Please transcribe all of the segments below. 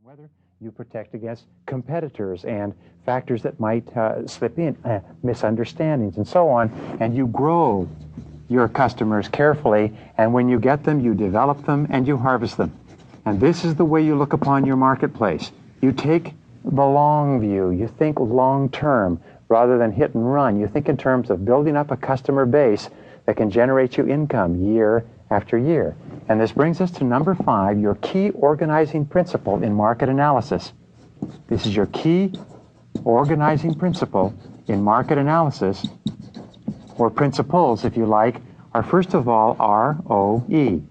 whether you protect against competitors and factors that might slip in, misunderstandings and so on, and you grow your customers carefully, and when you get them, you develop them and you harvest them. And this is the way you look upon your marketplace. You take the long view. You think long term rather than hit and run. You think in terms of building up a customer base that can generate you income year after year. And this brings us to number 5, your key organizing principle in market analysis. This is your key organizing principle in market analysis, or principles, if you like, are first of all ROE.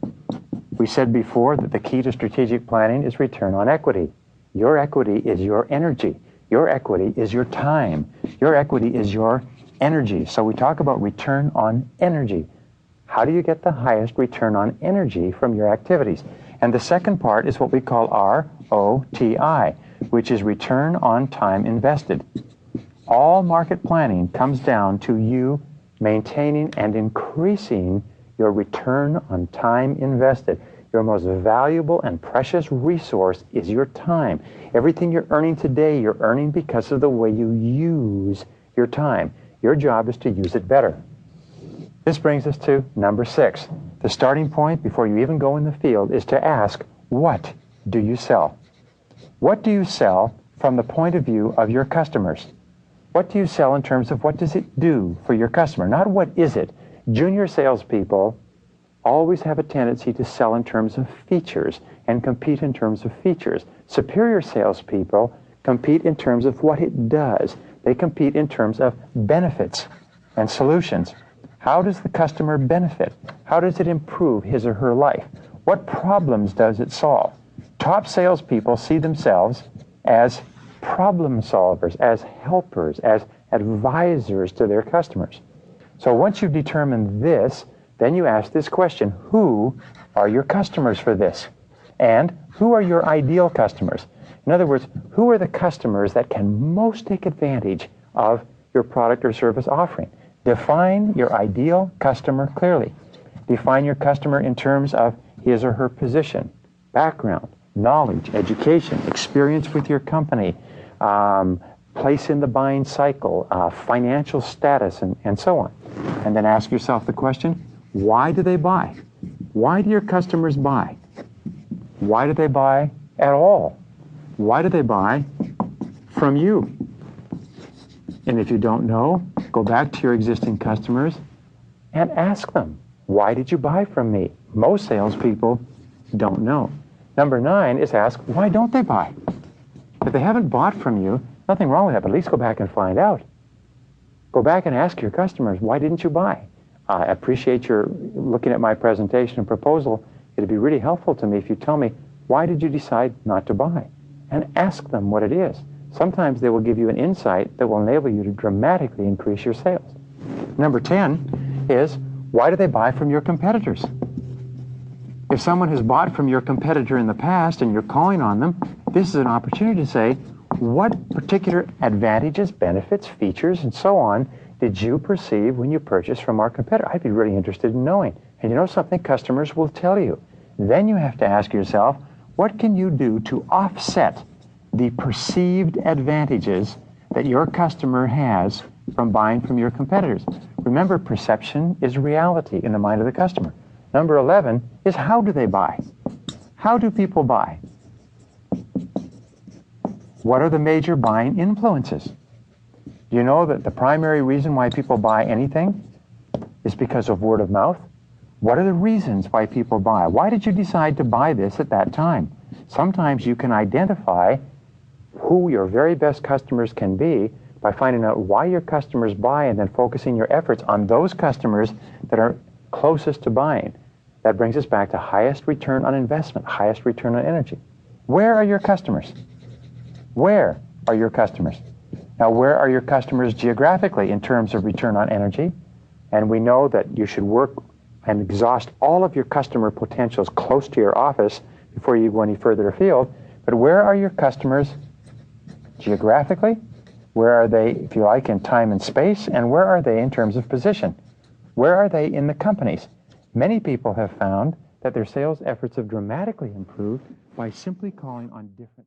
We said before that the key to strategic planning is return on equity. Your equity is your energy. Your equity is your time. Your equity is your energy. So we talk about return on energy. How do you get the highest return on energy from your activities? And the second part is what we call ROTI, which is return on time invested. All market planning comes down to you maintaining and increasing your return on time invested. Your most valuable and precious resource is your time. Everything you're earning today, you're earning because of the way you use your time. Your job is to use it better. This brings us to number 6. The starting point before you even go in the field is to ask, what do you sell? What do you sell from the point of view of your customers? What do you sell in terms of what does it do for your customer? Not what is it. Junior salespeople always have a tendency to sell in terms of features and compete in terms of features. Superior salespeople compete in terms of what it does. They compete in terms of benefits and solutions. How does the customer benefit? How does it improve his or her life? What problems does it solve? Top salespeople see themselves as problem solvers, as helpers, as advisors to their customers. So once you've determined this, then you ask this question: who are your customers for this? And who are your ideal customers? In other words, who are the customers that can most take advantage of your product or service offering? Define your ideal customer clearly. Define your customer in terms of his or her position, background, knowledge, education, experience with your company, place in the buying cycle, financial status, and so on. And then ask yourself the question, why do they buy? Why do your customers buy? Why do they buy at all? Why do they buy from you? And if you don't know, go back to your existing customers and ask them, why did you buy from me? Most salespeople don't know. Number 9 is ask, why don't they buy? If they haven't bought from you, nothing wrong with that, but at least go back and find out. Go back and ask your customers, why didn't you buy? I appreciate your looking at my presentation and proposal. It'd be really helpful to me if you tell me, why did you decide not to buy? And ask them what it is. Sometimes they will give you an insight that will enable you to dramatically increase your sales. Number 10 is, why do they buy from your competitors? If someone has bought from your competitor in the past and you're calling on them, this is an opportunity to say, what particular advantages, benefits, features, and so on did you perceive when you purchased from our competitor? I'd be really interested in knowing. And you know something? Customers will tell you. Then you have to ask yourself, what can you do to offset the perceived advantages that your customer has from buying from your competitors? Remember, perception is reality in the mind of the customer. Number 11 is, how do they buy? How do people buy? What are the major buying influences? Do you know that the primary reason why people buy anything is because of word of mouth? What are the reasons why people buy? Why did you decide to buy this at that time? Sometimes you can identify who your very best customers can be by finding out why your customers buy and then focusing your efforts on those customers that are closest to buying. That brings us back to highest return on investment, highest return on energy. Where are your customers? Where are your customers? Now, where are your customers geographically in terms of return on energy? And we know that you should work and exhaust all of your customer potentials close to your office before you go any further afield. But where are your customers geographically? Where are they, if you like, in time and space? And where are they in terms of position? Where are they in the companies? Many people have found that their sales efforts have dramatically improved by simply calling on different